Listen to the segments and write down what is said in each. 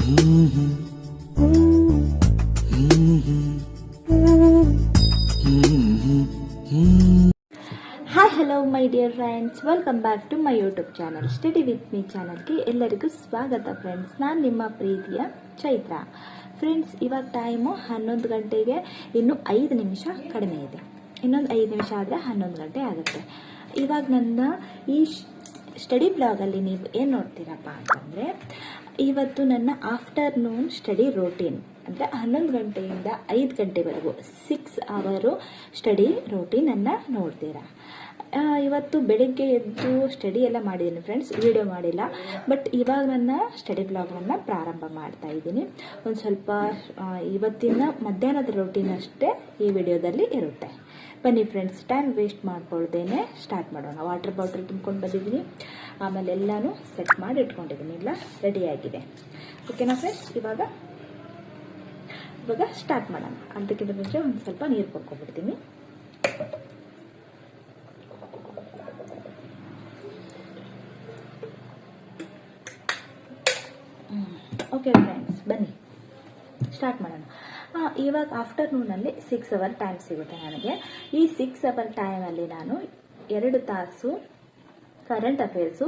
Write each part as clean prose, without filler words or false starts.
Hi hello my dear friends, welcome back to my YouTube channel study with me ಚಾನಲ್ಗೆ ಎಲ್ಲರಿಗೂ ಸ್ವಾಗತ friends. ನಾನು ನಿಮ್ಮ ಪ್ರೀತಿಯ ಚೈತ್ರ. ಫ್ರೆಂಡ್ಸ್, ಇವಾಗ ಟೈಮು 11 ಗಂಟೆಗೆ ಇನ್ನೂ 5 ನಿಮಿಷ ಕಡಿಮೆ ಇದೆ. ಇನ್ನೊಂದು 5 ನಿಮಿಷ ಆದರೆ 11 ಗಂಟೆ ಆಗುತ್ತೆ. ಇವಾಗ ನನ್ನ ಈ ಸ್ಟಡಿ ಬ್ಲಾಗಲ್ಲಿ ನೀವು ಏನು ನೋಡ್ತೀರಪ್ಪ ಅಂತಂದರೆ, ಇವತ್ತು ನನ್ನ ಆಫ್ಟರ್ನೂನ್ ಸ್ಟಡಿ ರೋಟೀನ್ ಅಂದರೆ 11 ಗಂಟೆಯಿಂದ 5 ಗಂಟೆವರೆಗೂ 6 ಅವರು ಸ್ಟಡಿ ರೋಟೀನನ್ನು ನೋಡ್ತೀರಾ. ಇವತ್ತು ಬೆಳಗ್ಗೆ ಎದ್ದು ಸ್ಟಡಿ ಎಲ್ಲ ಮಾಡಿದ್ದೀನಿ ಫ್ರೆಂಡ್ಸ್, ವಿಡಿಯೋ ಮಾಡಿಲ್ಲ. ಬಟ್ ಇವಾಗ ನನ್ನ ಸ್ಟಡಿ ಬ್ಲಾಗನ್ನು ಪ್ರಾರಂಭ ಮಾಡ್ತಾ ಇದ್ದೀನಿ. ಒಂದು ಸ್ವಲ್ಪ ಇವತ್ತಿನ ಮಧ್ಯಾಹ್ನದ ರೋಟೀನ್ ಅಷ್ಟೇ ಈ ವಿಡಿಯೋದಲ್ಲಿ ಇರುತ್ತೆ. ಬನ್ನಿ ಫ್ರೆಂಡ್ಸ್, ಟೈಮ್ ವೇಸ್ಟ್ ಮಾಡ್ಕೊಳ್ದೇನೆ ಸ್ಟಾರ್ಟ್ ಮಾಡೋಣ. ವಾಟರ್ ಬಾಟಲ್ ತುಂಬ್ಕೊಂಡು ಬಂದಿದ್ದೀನಿ, ಆಮೇಲೆ ಎಲ್ಲನೂ ಸೆಟ್ ಮಾಡಿ ಇಟ್ಕೊಂಡಿದ್ದೀನಿ, ಎಲ್ಲ ರೆಡಿಯಾಗಿದೆ. ಓಕೆನಾ ಫ್ರೆಂಡ್ಸ್, ಇವಾಗ ಸ್ಟಾರ್ಟ್ ಮಾಡೋಣ. ಅದಕ್ಕಿಂತ ಮುಂಚೆ ಒಂದು ಸ್ವಲ್ಪ ನೀರು ಕೊಟ್ಕೊಂಡ್ಬಿಡ್ತೀನಿ. ಓಕೆ ಫ್ರೆಂಡ್ಸ್, ಬನ್ನಿ ಸ್ಟಾರ್ಟ್ ಮಾಡೋಣ. ಇವಾಗ ಆಫ್ಟರ್ನೂನಲ್ಲಿ 6 ಅವರ್ ಟೈಮ್ ಸಿಗುತ್ತೆ ನನಗೆ. ಈ 6 ಅವರ್ ಟೈಮಲ್ಲಿ ನಾನು 2 ತಾಸು ಕರೆಂಟ್ ಅಫೇರ್ಸು,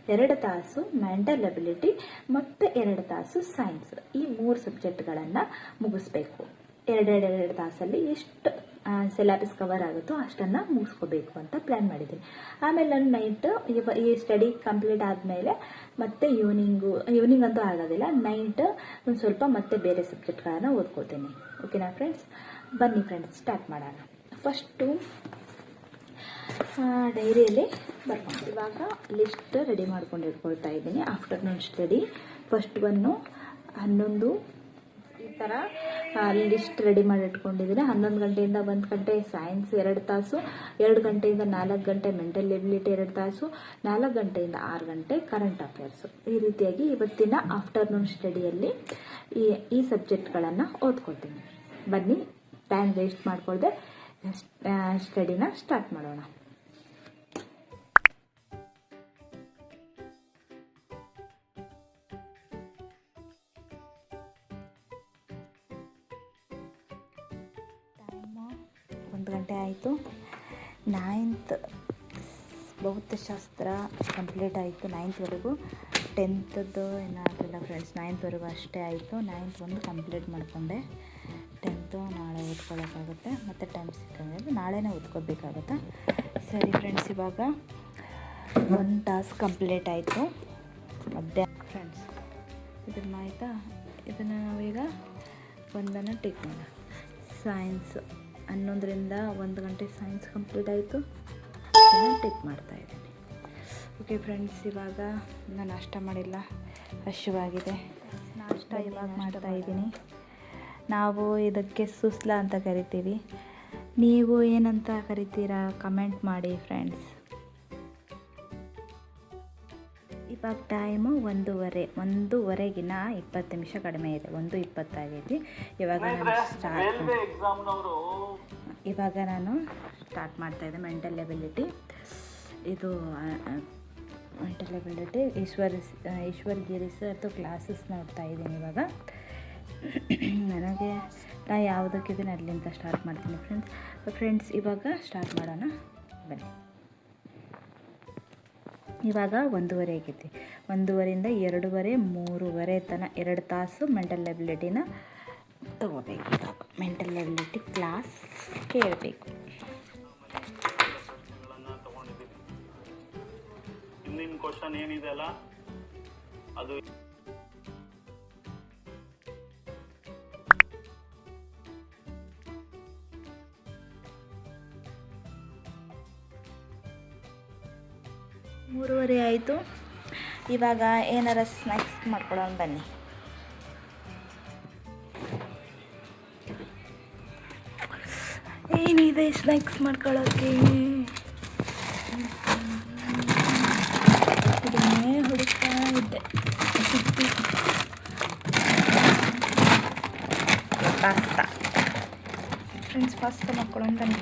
2 ತಾಸು ಮೆಂಟಲ್ ಎಬಿಲಿಟಿ ಮತ್ತು 2 ತಾಸು ಸೈನ್ಸ್, ಈ 3 ಸಬ್ಜೆಕ್ಟ್ಗಳನ್ನು ಮುಗಿಸ್ಬೇಕು. 2 ತಾಸಲ್ಲಿ ಎಷ್ಟು ಸಿಲೆಬಸ್ ಕವರ್ ಆಗುತ್ತೋ ಅಷ್ಟನ್ನು ಮುಗಿಸ್ಕೋಬೇಕು ಅಂತ ಪ್ಲ್ಯಾನ್ ಮಾಡಿದ್ದೀನಿ. ಆಮೇಲೆ ನಾನು ನೈಟ್ ಈ ಸ್ಟಡಿ ಕಂಪ್ಲೀಟ್ ಆದಮೇಲೆ ಮತ್ತೆ ಈವ್ನಿಂಗ್ ಅಂತೂ ಆಗೋದಿಲ್ಲ, ನೈಟ್ ಒಂದು ಸ್ವಲ್ಪ ಮತ್ತೆ ಬೇರೆ ಸಬ್ಜೆಕ್ಟ್ಗಳನ್ನು ಓದ್ಕೊಳ್ತೀನಿ. ಓಕೆನಾ ಫ್ರೆಂಡ್ಸ್, ಬನ್ನಿ ಫ್ರೆಂಡ್ಸ್ ಸ್ಟಾರ್ಟ್ ಮಾಡೋಣ. ಫಸ್ಟು ಡೈರಿಯಲ್ಲಿ ಬರ್ಕೊಂಡು ಇವಾಗ ಲಿಸ್ಟ್ ರೆಡಿ ಮಾಡ್ಕೊಂಡು ಇಟ್ಕೊಳ್ತಾ ಇದ್ದೀನಿ. ಆಫ್ಟರ್ನೂನ್ ಸ್ಟಡಿ ಫಸ್ಟ್ 11 ಈ ಥರ ಲಿಸ್ಟ್ ರೆಡಿ ಮಾಡಿ ಇಟ್ಕೊಂಡಿದ್ದೀನಿ. 11 ಗಂಟೆಯಿಂದ 1 ಗಂಟೆ ಸೈನ್ಸ್ 2 ತಾಸು, 2 ಗಂಟೆಯಿಂದ 4 ಗಂಟೆ ಮೆಂಟಲ್ ಎಬಿಲಿಟಿ 2 ತಾಸು, 4 ಗಂಟೆಯಿಂದ 6 ಗಂಟೆ ಕರೆಂಟ್ ಅಫೇರ್ಸು. ಈ ರೀತಿಯಾಗಿ ಇವತ್ತಿನ ಆಫ್ಟರ್ನೂನ್ ಸ್ಟಡಿಯಲ್ಲಿ ಈ ಸಬ್ಜೆಕ್ಟ್ಗಳನ್ನು ಓದ್ಕೊಳ್ತೀನಿ. ಬನ್ನಿ, ಟೈಮ್ ವೇಸ್ಟ್ ಮಾಡ್ಕೊಳ್ದೆ ಸ್ಟಡಿನ ಸ್ಟಾರ್ಟ್ ಮಾಡೋಣ. ಟೈಮು 1 ಗಂಟೆ ಆಯಿತು. 9th ಭೌತಶಾಸ್ತ್ರ ಕಂಪ್ಲೀಟ್ ಆಯಿತು. 9th ಟೆಂತದ್ದು ಏನಾಗಲಿಲ್ಲ ಫ್ರೆಂಡ್ಸ್, 9th ಅಷ್ಟೇ ಆಯಿತು. 9th ಒಂದು ಕಂಪ್ಲೀಟ್ ಮಾಡಿಕೊಂಡೆ. 10th ನಾಳೆ ಓದ್ಕೊಳ್ಳೋಕ್ಕಾಗುತ್ತೆ, ಮತ್ತು ಟೈಮ್ ಸಿಕ್ಕಂಗೆ ನಾಳೆನೇ ಓದ್ಕೋಬೇಕಾಗುತ್ತೆ. ಸರಿ ಫ್ರೆಂಡ್ಸ್, ಇವಾಗ 1 ಟಾಸ್ಕ್ ಕಂಪ್ಲೀಟ್ ಆಯಿತು ಮಧ್ಯಾಹ್ನ ಫ್ರೆಂಡ್ಸ್. ಇದನ್ನು ಆಯಿತಾ, ಇದನ್ನು ನಾವೀಗ ಒಂದನ್ನು ಟಿಕ್ ಮಾಡೋಣ. ಸೈನ್ಸ್ 11ರಿಂದ 1 ಗಂಟೆ ಸೈನ್ಸ್ ಕಂಪ್ಲೀಟ್ ಆಯಿತು, ಅದನ್ನು ಟಿಕ್ ಮಾಡ್ತಾಯಿದ್ದೀನಿ. ಓಕೆ ಫ್ರೆಂಡ್ಸ್, ಇವಾಗ ನಾನು ನಾಷ್ಟ ಮಾಡಿಲ್ಲ, ಹಸಿವಾಗಿದೆ. ನಾಷ್ಟ ಇವಾಗ ಮಾಡ್ತಾಯಿದ್ದೀನಿ. ನಾವು ಇದಕ್ಕೆ ಸುಸ್ಲಾ ಅಂತ ಕರಿತೀವಿ, ನೀವು ಏನಂತ ಕರಿತೀರಾ ಕಮೆಂಟ್ ಮಾಡಿ ಫ್ರೆಂಡ್ಸ್. ಇವಾಗ ಟೈಮು 1:30ಗಿನ್ನ 20 ನಿಮಿಷ ಕಡಿಮೆ ಇದೆ, 1:20 ಆಗೈತಿ. ಇವಾಗ ನಾನು ಸ್ಟಾರ್ಟ್ ಮಾಡ್ತಾಯಿದ್ದೆ ಮೆಂಟಲ್ ಎಬಿಲಿಟಿ. ಇದು ಮೆಂಟಲ್ ಎಬಿಲಿಟಿ ಈಶ್ವರ್ ಗಿರಿ ಸರ್ದು ಕ್ಲಾಸಸ್ ನೋಡ್ತಾ ಇದ್ದೀನಿ. ಇವಾಗ ನಾ ಯಾವುದಕ್ಕಿದ್ದೀನಿ ಅಲ್ಲಿಂದ ಸ್ಟಾರ್ಟ್ ಮಾಡ್ತೀನಿ ಫ್ರೆಂಡ್ಸ್. ಇವಾಗ ಸ್ಟಾರ್ಟ್ ಮಾಡೋಣ ಬನ್ನಿ. ಇವಾಗ 1:30 ಆಗೈತಿ. 1:30ಯಿಂದ 2:30, 3:30 ತನಕ 2 ತಾಸು ಮೆಂಟಲ್ ಎಬಿಲಿಟಿನ ತಗೋಬೇಕು. ಮೆಂಟಲ್ ಎಬಿಲಿಟಿ ಕ್ಲಾಸ್ ಕೇಳಬೇಕು. ಇನ್ನಿನ ಕ್ವಶನ್ ಏನಿದೆ ಅಲ್ಲ ಅದು ಮೂರುವರೆ ಆಯಿತು. ಇವಾಗ ಏನಾರ ಸ್ನ್ಯಾಕ್ಸ್ ಮಾಡ್ಕೊಳ್ಳೋಣ ಬನ್ನಿ. ಏನಿದೆ ಸ್ನ್ಯಾಕ್ಸ್ ಮಾಡ್ಕೊಳ್ಳೋಕ್ಕೆ? ಇದನ್ನೇ ಹುಡುಕ್ತಾ ಇದ್ದೆ. ಪಾಸ್ತಾ ಫ್ರೆಂಡ್ಸ್, ಪಾಸ್ತಾ ಮಾಡ್ಕೊಳ್ಳೋಣ ಬನ್ನಿ.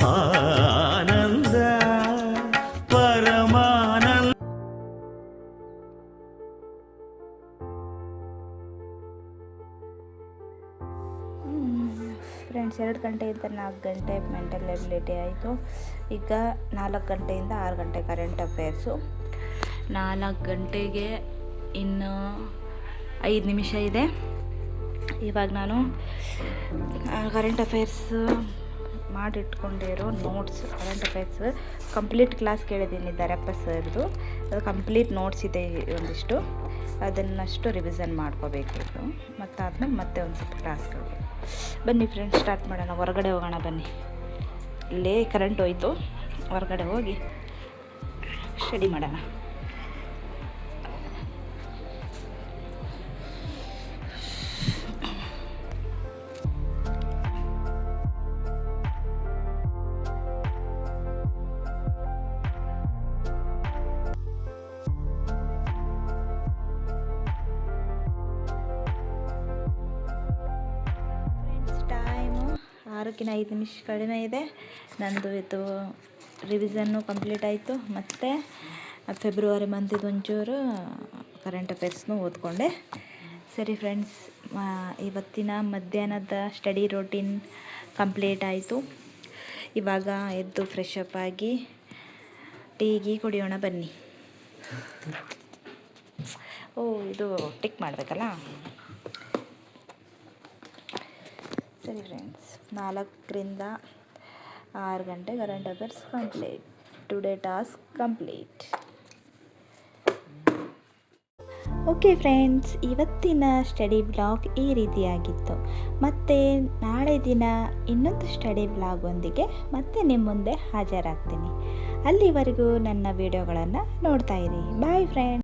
ಆನಂದ ಪರಮಾನಂದ. ಫ್ರೆಂಡ್ಸ್ 2 ಗಂಟೆಯಿಂದ 4 ಗಂಟೆ ಮೆಂಟಲ್ ಎಬಿಲಿಟಿ ಆಯಿತು. ಈಗ 4 ಗಂಟೆಯಿಂದ 6 ಗಂಟೆ ಕರೆಂಟ್ ಅಫೇರ್ಸು. 4 ಗಂಟೆಗೆ ಇನ್ನು 5 ನಿಮಿಷ ಇದೆ. ಇವಾಗ ನಾನು ಕರೆಂಟ್ ಅಫೇರ್ಸ್ ಮಾಡಿಟ್ಕೊಂಡಿರೋ notes, current affairs complete class ಕೇಳಿದ್ದೀನಿ ದರಪ್ಪ ಸರ್ದು. ಅದು ಕಂಪ್ಲೀಟ್ ನೋಟ್ಸ್ ಇದೆ ಒಂದಿಷ್ಟು, ಅದನ್ನಷ್ಟು ರಿವಿಷನ್ ಮಾಡ್ಕೋಬೇಕಿತ್ತು. ಮತ್ತು ಆದ್ಮೇಲೆ ಮತ್ತೆ ಒಂದು ಸ್ವಲ್ಪ ಕ್ಲಾಸ್ ಕೇಳಬೇಕು. ಬನ್ನಿ ಫ್ರೆಂಡ್ಸ್, ಸ್ಟಾರ್ಟ್ ಮಾಡೋಣ. ಹೊರಗಡೆ ಹೋಗೋಣ ಬನ್ನಿ. ಇಲ್ಲೇ ಕರೆಂಟ್ ಹೋಯ್ತು, ಹೊರಗಡೆ ಹೋಗಿ ಸ್ಟಡಿ ಮಾಡೋಣ. ಟೈಮು 6ಕ್ಕಿಂತ 5 ನಿಮಿಷ ಕಡಿಮೆ ಇದೆ. ನಂದು ಇದು ರಿವಿಷನ್ನು ಕಂಪ್ಲೀಟ್ ಆಯಿತು. ಮತ್ತು ಫೆಬ್ರವರಿ ಮಂತಿದ್ದು ಒಂಚೂರು ಕರೆಂಟ್ ಅಫೇರ್ಸ್ನೂ ಓದ್ಕೊಂಡೆ. ಸರಿ ಫ್ರೆಂಡ್ಸ್, ಇವತ್ತಿನ ಮಧ್ಯಾಹ್ನದ ಸ್ಟಡಿ ರೂಟೀನ್ ಕಂಪ್ಲೀಟ್ ಆಯಿತು. ಇವಾಗ ಎದ್ದು ಫ್ರೆಶ್ ಅಪ್ ಆಗಿ ಟೀ ಕುಡಿಯೋಣ ಬನ್ನಿ. ಇದು ಟಿಕ್ ಮಾಡಬೇಕಲ್ಲ. ಸರಿ ಫ್ರೆಂಡ್ಸ್, 4ರಿಂದ 6 ಗಂಟೆ current affairs complete. Today task complete. Okay friends, ಇವತ್ತಿನ ಸ್ಟಡಿ ಬ್ಲಾಗ್ ಈ ರೀತಿಯಾಗಿತ್ತು. ಮತ್ತು ನಾಳೆ ದಿನ ಇನ್ನೊಂದು ಸ್ಟಡಿ ಬ್ಲಾಗೊಂದಿಗೆ ಮತ್ತೆ ನಿಮ್ಮ ಮುಂದೆ ಹಾಜರಾಗ್ತೀನಿ. ಅಲ್ಲಿವರೆಗೂ ನನ್ನ ವಿಡಿಯೋಗಳನ್ನು ನೋಡ್ತಾ ಇರಿ. Bye friends.